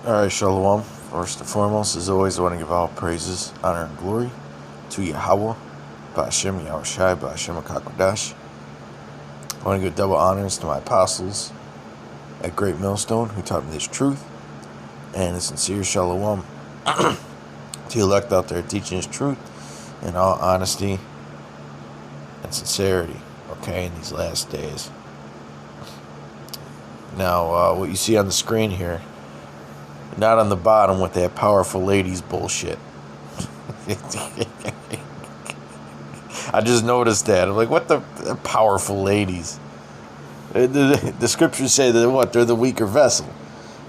Alright, Shalom. First and foremost, as always, I want to give all praises, honor, and glory to Yahweh, Ba'ashem Yahushai, Ba'ashem HaKakodash. I want to give double honors to my apostles at Great Millstone who taught me this truth, and a sincere Shalom to the elect out there teaching this truth in all honesty and sincerity, okay, in these last days. Now, what you see on the screen here, not on the bottom with that powerful ladies bullshit. I just noticed that. I'm like, what the powerful ladies? The scriptures say that what? They're the weaker vessel.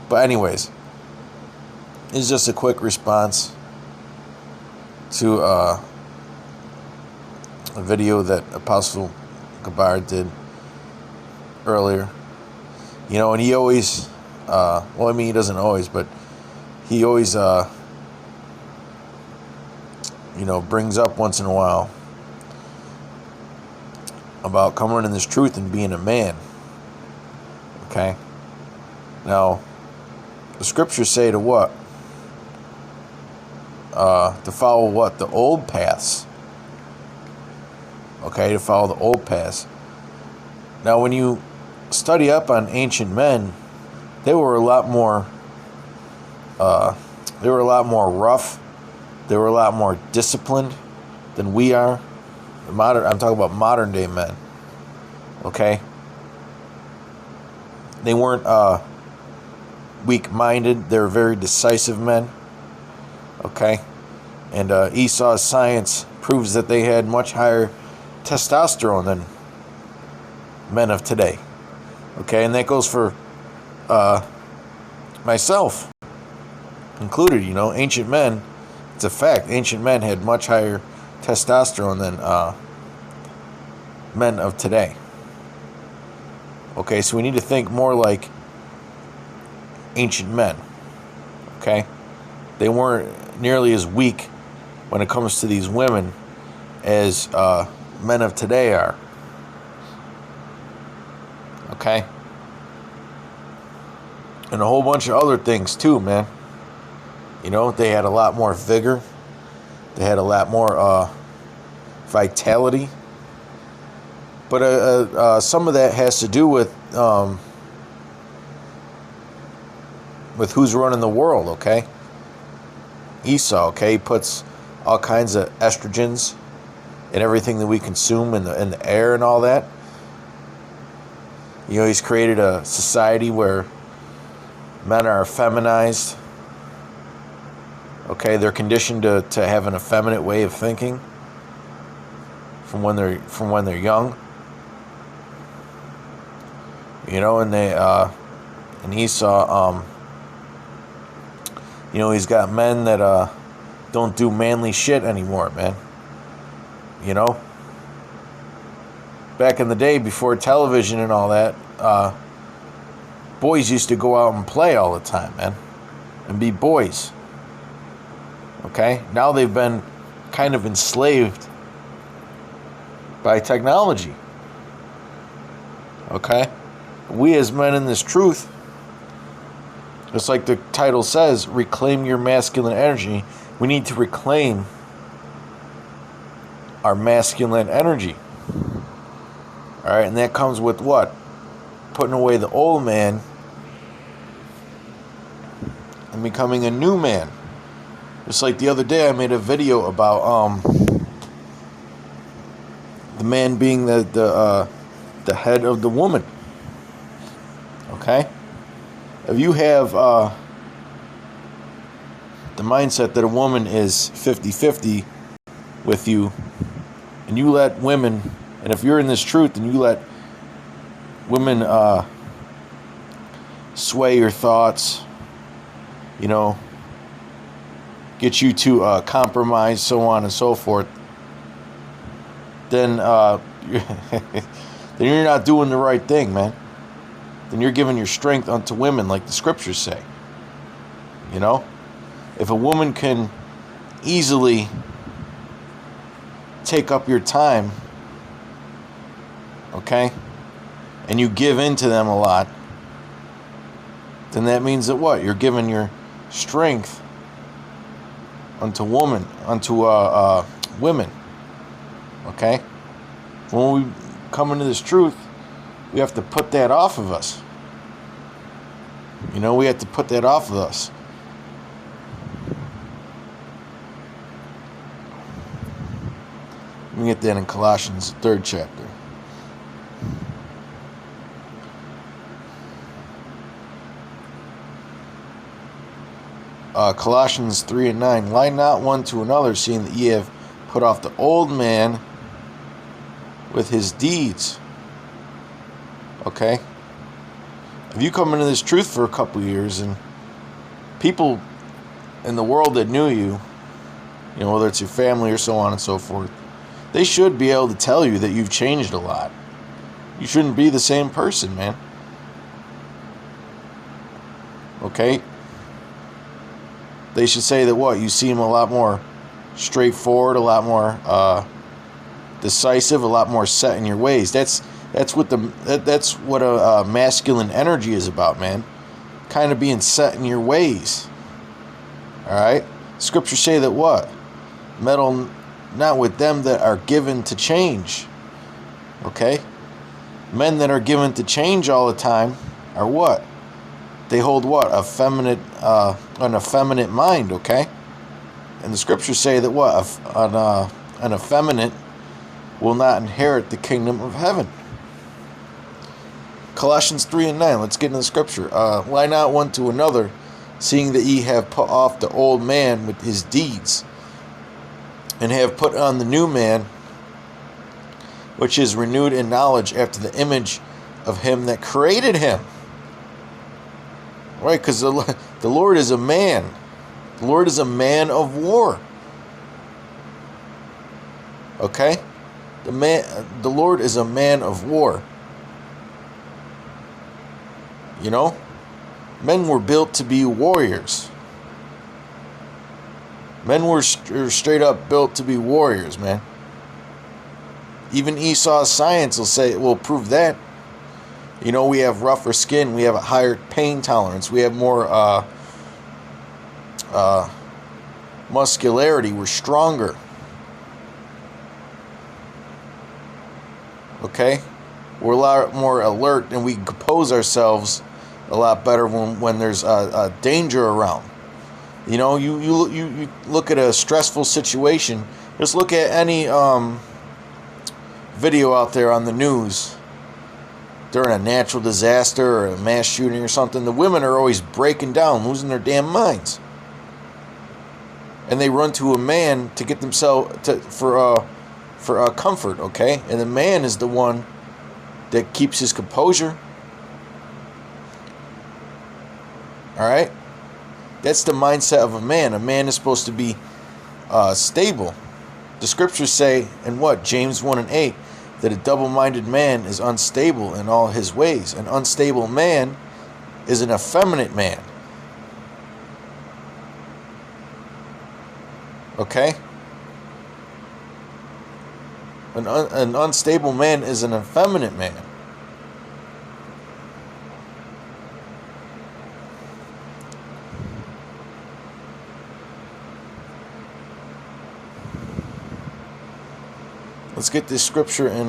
But anyways, it's just a quick response to a video that Apostle Gabar did earlier. You know, and he always, he doesn't always, but he always, brings up once in a while about coming in this truth and being a man. Okay? Now, the scriptures say to what? To follow what? The old paths. Okay, to follow the old paths. Now, when you study up on ancient men, they were a lot more rough. They were a lot more disciplined than we are. I'm talking about modern day men. Okay? They weren't weak-minded. They were very decisive men. Okay? And Esau's science proves that they had much higher testosterone than men of today. Okay? And that goes for myself included. You know, ancient men, it's a fact, ancient men had much higher testosterone than men of today. Okay, so we need to think more like ancient men. Okay? They weren't nearly as weak when it comes to these women as men of today are. Okay? And a whole bunch of other things too, man. You know, they had a lot more vigor. They had a lot more vitality. But some of that has to do with who's running the world, okay? Esau, okay? He puts all kinds of estrogens in everything that we consume in the air and all that. You know, he's created a society where men are feminized. Okay, they're conditioned to have an effeminate way of thinking from when they're young. You know, and and Esau, he's got men that don't do manly shit anymore, man. You know, back in the day before television and all that, boys used to go out and play all the time, man, and be boys. Okay? Now they've been kind of enslaved by technology. Okay? We as men in this truth, just like the title says, reclaim your masculine energy. We need to reclaim our masculine energy. Alright? And that comes with what? Putting away the old man and becoming a new man. Just like the other day I made a video about the man being the head of the woman. Okay? If you have the mindset that a woman is 50-50 with you, and you let women, and if you're in this truth and you let women sway your thoughts, you know, get you to compromise, so on and so forth, then you're not doing the right thing, man. Then you're giving your strength unto women, like the scriptures say. You know? If a woman can easily take up your time, okay, and you give in to them a lot, then that means that what? You're giving strength unto women. Okay? When we come into this truth, we have to put that off of us. We have to put that off of us. We get that in Colossians 3rd chapter. Colossians 3:9. Lie not one to another, seeing that ye have put off the old man with his deeds. Okay? If you come into this truth for a couple years, and people in the world that knew you, whether it's your family or so on and so forth, they should be able to tell you that you've changed a lot. You shouldn't be the same person, man. Okay? They should say that you seem a lot more straightforward, a lot more decisive, a lot more set in your ways. That's what a masculine energy is about, man. Kind of being set in your ways. All right? Scriptures say that meddle not with them that are given to change. Okay? Men that are given to change all the time are what? They hold what? An effeminate mind, okay? And the scriptures say that an effeminate will not inherit the kingdom of heaven. Colossians 3:9. Let's get into the scripture. Lie not one to another, seeing that ye have put off the old man with his deeds, and have put on the new man, which is renewed in knowledge after the image of him that created him. Right, because the Lord is a man. The Lord is a man of war. Okay? The Lord is a man of war. Men were built to be warriors. Men were straight up built to be warriors, man. Even Esau's science will prove that. We have rougher skin. We have a higher pain tolerance. We have more muscularity. We're stronger. Okay? We're a lot more alert, and we compose ourselves a lot better when there's a danger around. You look at a stressful situation. Just look at any video out there on the news during a natural disaster or a mass shooting or something. The women are always breaking down, losing their damn minds, and they run to a man to get themselves for comfort. Okay, and the man is the one that keeps his composure. All right. That's the mindset of a man. A man is supposed to be stable. The scriptures say in James 1:8, that a double-minded man is unstable in all his ways. An unstable man is an effeminate man. Okay? An unstable man is an effeminate man. Let's get this scripture in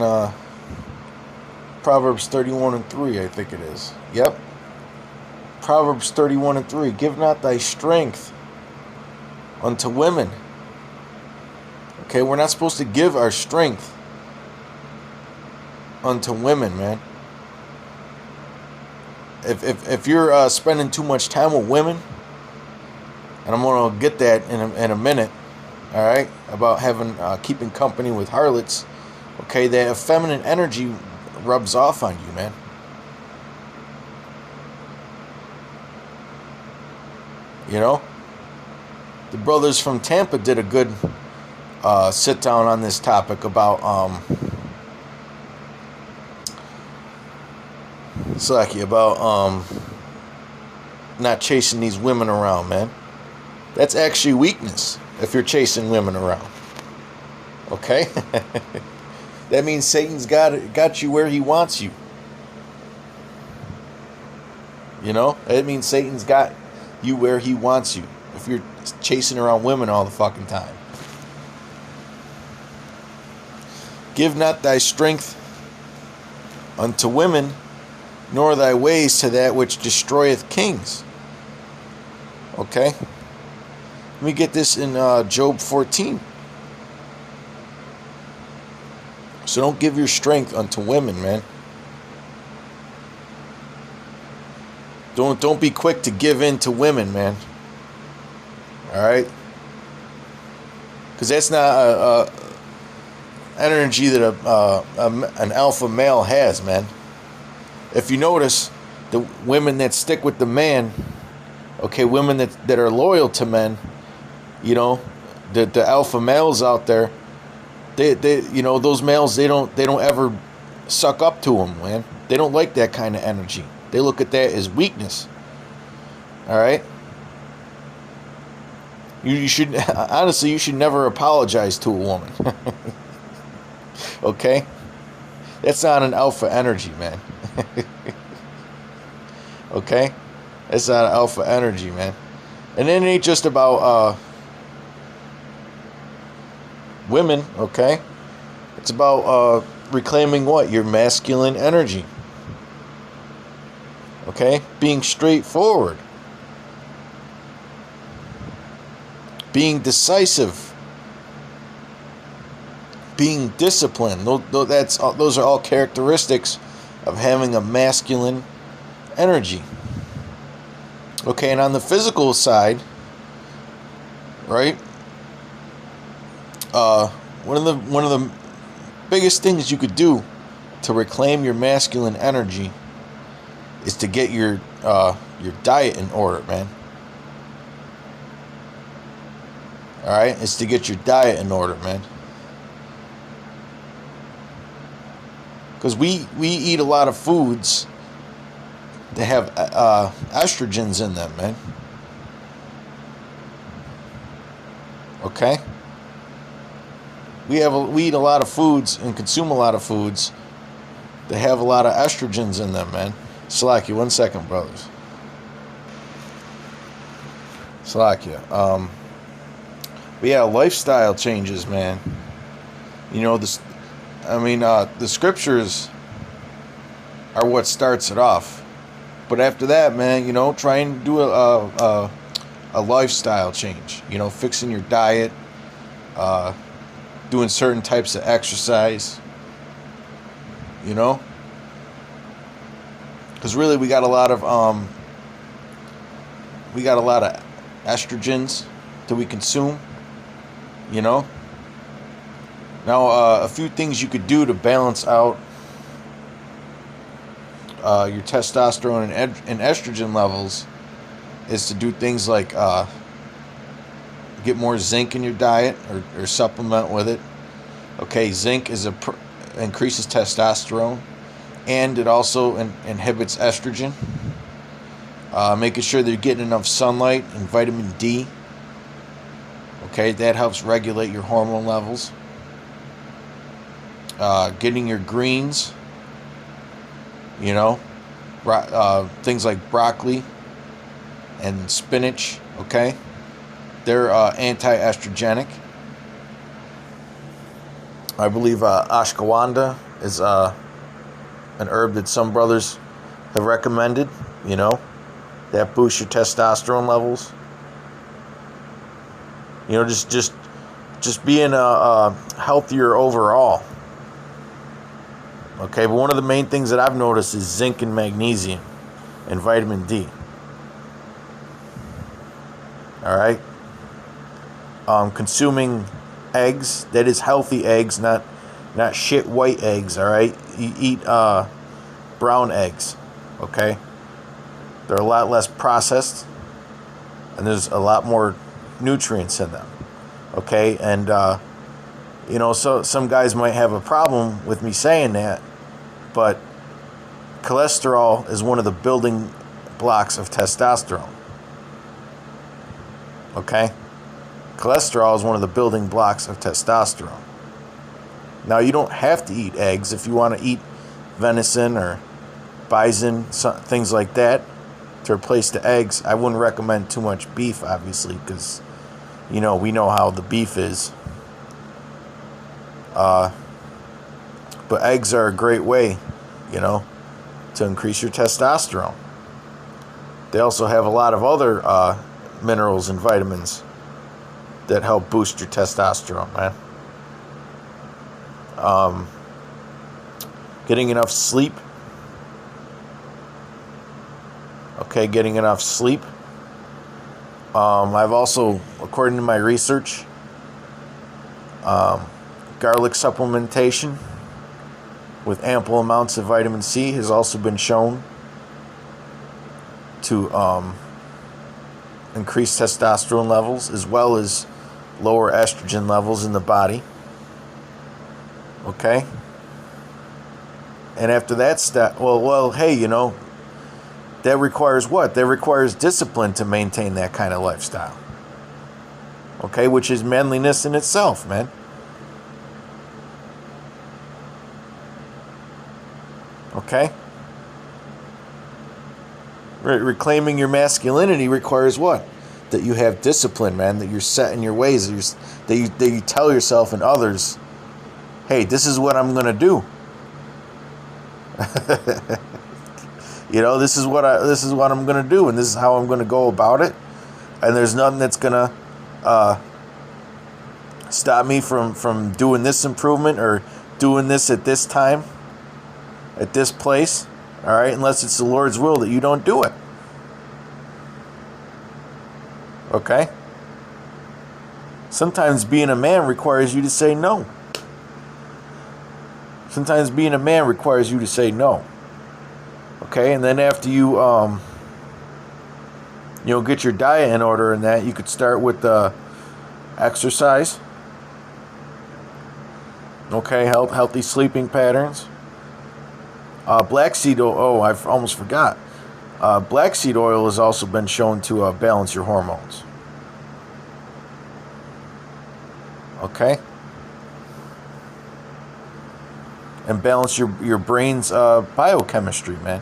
Proverbs 31:3, I think it is. Yep. Proverbs 31:3. Give not thy strength unto women. Okay, we're not supposed to give our strength unto women, man. If you're spending too much time with women, and I'm going to get that in a minute, all right, about keeping company with harlots, okay, that effeminate energy rubs off on you, man. The brothers from Tampa did a good sit down on this topic about not chasing these women around, man. That's actually weakness if you're chasing women around. Okay? That means Satan's got you where he wants you. It means Satan's got you where he wants you. If you're chasing around women all the fucking time. Give not thy strength unto women, nor thy ways to that which destroyeth kings. Okay? Let me get this in Job 14. So don't give your strength unto women, man. Don't be quick to give in to women, man. Alright? Because that's not energy that an alpha male has, man. If you notice, the women that stick with the man, okay, women that are loyal to men, you know, the alpha males out there, they you know, those males, they don't ever suck up to them, man. They don't like that kind of energy. They look at that as weakness. All right. You should honestly, you should never apologize to a woman. Okay? That's not an alpha energy, man. Okay? That's not an alpha energy, man. And it ain't just about women, okay? It's about reclaiming what? Your masculine energy. Okay? Being straightforward. Being decisive. Being disciplined. Those are all characteristics of having a masculine energy. Okay, and on the physical side, right? One of the biggest things you could do to reclaim your masculine energy is to get your diet in order, man. All right, it's to get your diet in order, man. Because we eat a lot of foods that have estrogens in them, man. Okay? We eat a lot of foods and consume a lot of foods that have a lot of estrogens in them, man. Slakia, 1 second, brothers. Slakia. But yeah, lifestyle changes, man. You know, the scriptures are what starts it off. But after that, man, you know, try and do a lifestyle change. You know, fixing your diet, doing certain types of exercise. You know, because really we got a lot of estrogens that we consume. You know. Now, a few things you could do to balance out your testosterone and estrogen levels is to do things like get more zinc in your diet or supplement with it. Okay, zinc increases testosterone, and it also inhibits estrogen. Making sure that you're getting enough sunlight and vitamin D. Okay, that helps regulate your hormone levels. Getting your greens, you know, things like broccoli and spinach, okay? They're anti-estrogenic. I believe ashwagandha is an herb that some brothers have recommended, you know, that boosts your testosterone levels. You know, just being healthier overall. Okay, but one of the main things that I've noticed is zinc and magnesium and vitamin D. All right. Consuming eggs, that is healthy eggs, not shit white eggs. All right. You eat brown eggs. Okay. They're a lot less processed, and there's a lot more nutrients in them. Okay, and you know, so some guys might have a problem with me saying that, but cholesterol is one of the building blocks of testosterone. Okay? Cholesterol is one of the building blocks of testosterone. Now, you don't have to eat eggs if you want to eat venison or bison, things like that. to replace the eggs. I wouldn't recommend too much beef, obviously, because, we know how the beef is. But eggs are a great way, to increase your testosterone. They also have a lot of other minerals and vitamins that help boost your testosterone, man. Getting enough sleep. Okay, getting enough sleep. I've also, according to my research, garlic supplementation with ample amounts of vitamin C has also been shown to increase testosterone levels as well as lower estrogen levels in the body. Okay? And after that step, hey, that requires what? That requires discipline to maintain that kind of lifestyle. Okay? Which is manliness in itself, man. Okay? Reclaiming your masculinity requires what? That you have discipline, man. That you're set in your ways. That you tell yourself and others, hey, this is what I'm going to do. This is what I'm going to do, and this is how I'm going to go about it. And there's nothing that's going to stop me from doing this improvement or doing this at this time, at this place. All right, unless it's the Lord's will that you don't do it. Okay? Sometimes being a man requires you to say no. Sometimes being a man requires you to say no. Okay, and then after you get your diet in order and that, you could start with exercise. Okay, healthy sleeping patterns. Black seed oil. Oh, I almost forgot. Black seed oil has also been shown to balance your hormones. Okay? And balance your brain's biochemistry, man.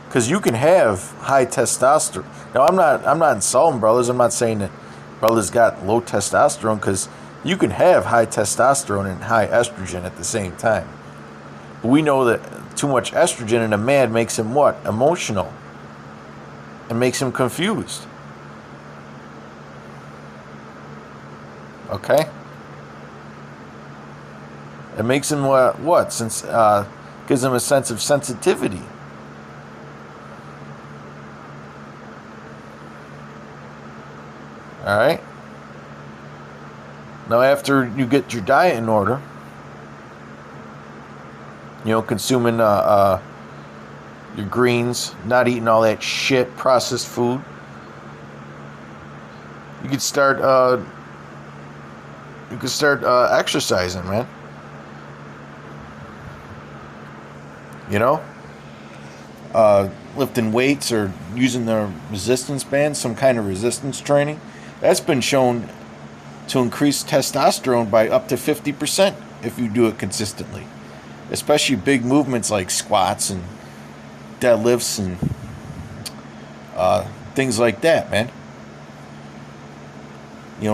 Because you can have high testosterone. Now, I'm not insulting brothers. I'm not saying that brothers got low testosterone, because you can have high testosterone and high estrogen at the same time. But we know that too much estrogen in a man makes him what? Emotional. And makes him confused. Okay? It makes him what? Since gives him a sense of sensitivity. All right? Now, after you get your diet in order, consuming your greens, not eating all that shit processed food, you could start exercising, man. Lifting weights or using the resistance band, some kind of resistance training. That's been shown to increase testosterone by up to 50% if you do it consistently. Especially big movements like squats and deadlifts and things like that, man.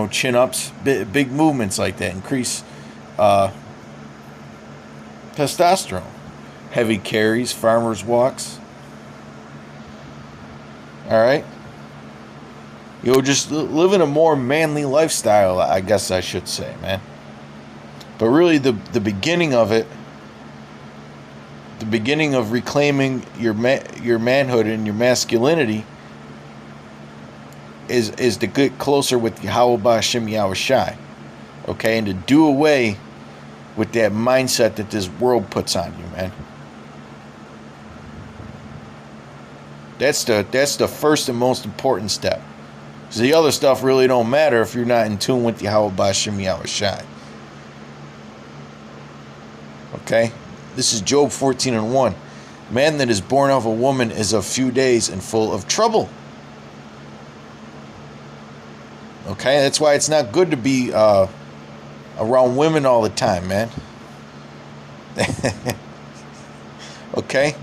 Chin-ups, big movements like that increase testosterone. Heavy carries, farmers' walks. All right? Just living a more manly lifestyle, I guess I should say, man. But really, the beginning of it, the beginning of reclaiming your manhood and your masculinity is to get closer with Yahweh B'Hashem Yahushai. Okay? And to do away with that mindset that this world puts on you, man. That's the first and most important step. So the other stuff really don't matter if you're not in tune with Yahweh B'Hashem Yahushai. Okay? This is Job 14:1. Man that is born of a woman is of few days and full of trouble. Okay? That's why it's not good to be around women all the time, man. Okay?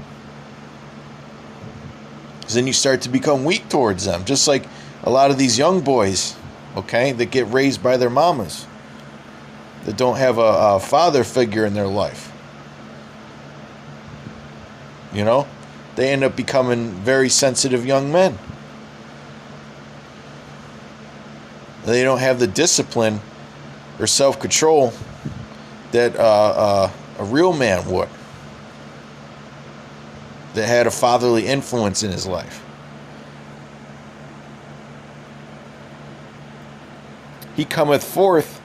Because then you start to become weak towards them. Just like a lot of these young boys, okay, that get raised by their mamas, that don't have a father figure in their life. You know? They end up becoming very sensitive young men. They don't have the discipline or self-control that a real man would, that had a fatherly influence in his life. He cometh forth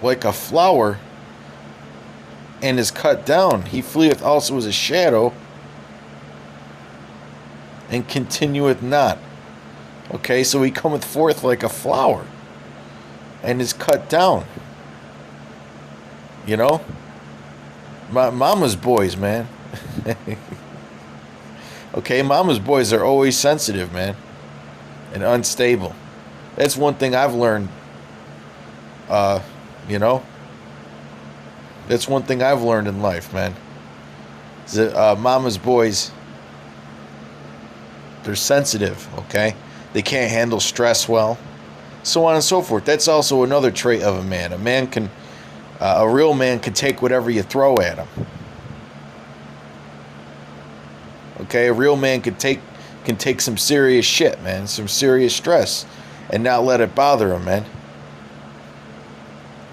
like a flower, and is cut down. He fleeth also as a shadow, and continueth not. Okay, so he cometh forth like a flower, and is cut down. You know? My mama's boys, man. Okay, mama's boys are always sensitive, man, and unstable. That's one thing I've learned. You know? That's one thing I've learned in life, man. Is that mama's boys, they're sensitive, okay? They can't handle stress well, so on and so forth. That's also another trait of a man. A real man can take whatever you throw at him. Okay, a real man can take some serious shit, man, some serious stress, and not let it bother him, man.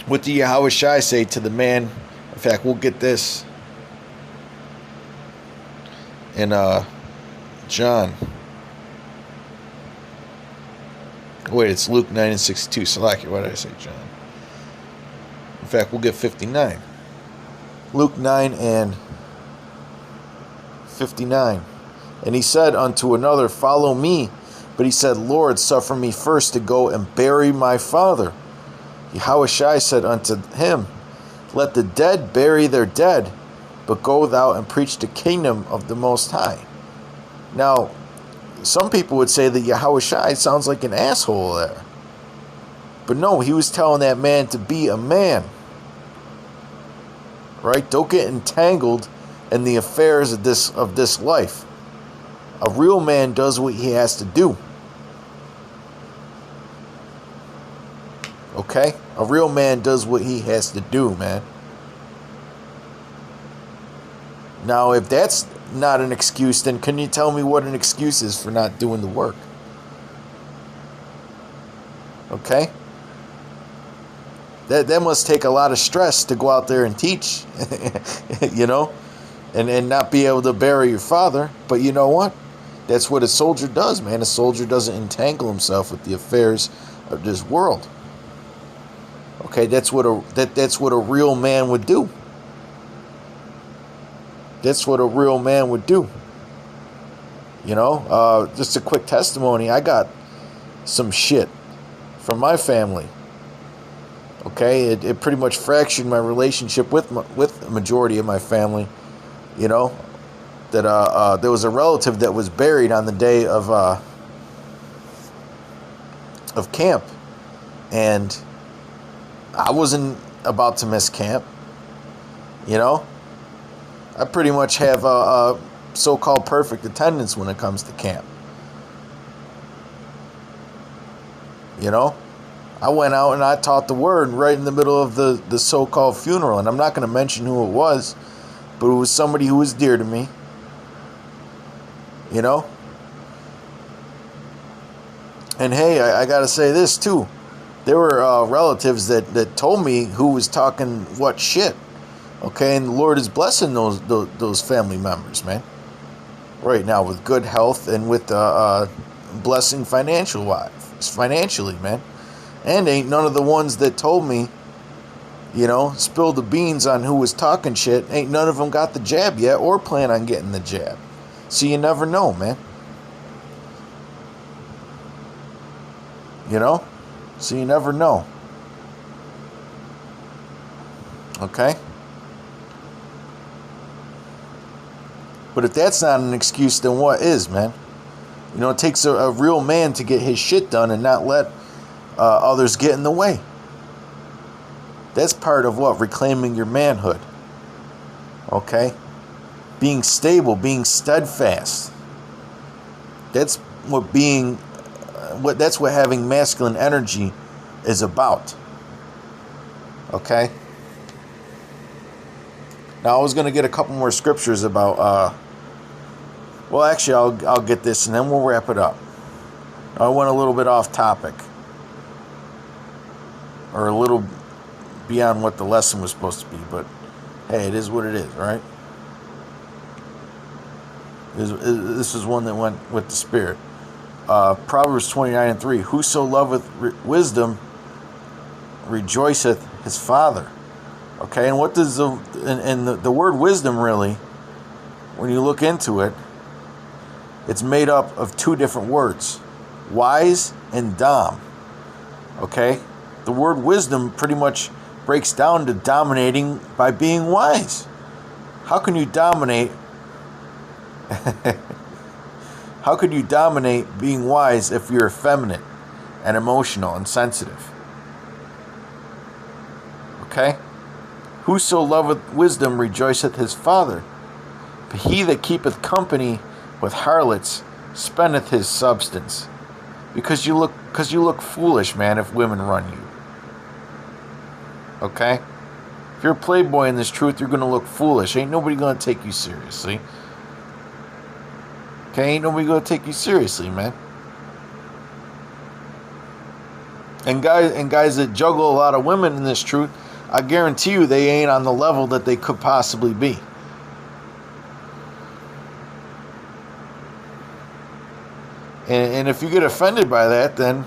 What did Yahweh Shai say to the man? In fact, we'll get this in John. Wait, it's Luke 9:62. Salaki, what did I say, John? In fact, we'll get 59. Luke 9:59. And he said unto another, Follow me. But he said, Lord, suffer me first to go and bury my father. Yahweh Shai said unto him, Let the dead bury their dead, but go thou and preach the kingdom of the Most High. Now, some people would say that Yahweh Shai sounds like an asshole there. But no, he was telling that man to be a man. Right? Don't get entangled in the affairs of this life. A real man does what he has to do. Okay? A real man does what he has to do, man. Now, if that's not an excuse, then can you tell me what an excuse is for not doing the work? Okay? That must take a lot of stress to go out there and teach, you know, and not be able to bury your father. But you know what? That's what a soldier does, man. A soldier doesn't entangle himself with the affairs of this world. Okay, that's what a real man would do. That's what a real man would do. You know, just a quick testimony. I got some shit from my family. Okay, it pretty much fractured my relationship with the majority of my family. You know, that there was a relative that was buried on the day of camp, and I wasn't about to miss camp. You know, I pretty much have a so-called perfect attendance when it comes to camp. You know, I went out and I taught the word right in the middle of the so-called funeral, and I'm not going to mention who it was, but it was somebody who was dear to me. You know? And hey, I got to say this too. There were relatives that told me who was talking what shit. Okay, and the Lord is blessing those family members, man. Right now with good health and with blessing financially, man. And ain't none of the ones that told me, you know, spilled the beans on who was talking shit, ain't none of them got the jab yet or plan on getting the jab. So you never know, man. You know? So you never know. Okay? But if that's not an excuse, then what is, man? You know, it takes a real man to get his shit done and not let others get in the way. That's part of what? Reclaiming your manhood. Okay? Being stable, being steadfast. That's that's what having masculine energy is about. Okay? Now I was going to get a couple more scriptures about well, actually I'll get this and then we'll wrap it up. I went a little bit off topic, or a little beyond what the lesson was supposed to be, but hey, it is what it is, right? This is one that went with the Spirit. Proverbs 29:3. Whoso loveth wisdom rejoiceth his father. Okay, and what does the word wisdom really, when you look into it, it's made up of two different words, wise and dom. Okay, the word wisdom pretty much breaks down to dominating by being wise. How can you dominate? How could you dominate being wise if you're effeminate and emotional and sensitive? Okay? Whoso loveth wisdom rejoiceth his father, but he that keepeth company with harlots spendeth his substance. Because you look foolish, man, if women run you. Okay? If you're a playboy in this truth, you're going to look foolish. Ain't nobody going to take you seriously. Okay, ain't nobody gonna take you seriously, man. And guys that juggle a lot of women in this truth, I guarantee you they ain't on the level that they could possibly be. And if you get offended by that, then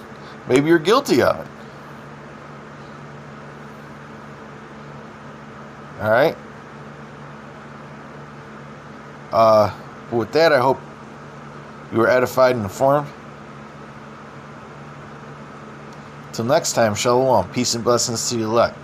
maybe you're guilty of it. All right. With that, I hope you were edified and informed. Till next time, shalom. Peace and blessings to you elect.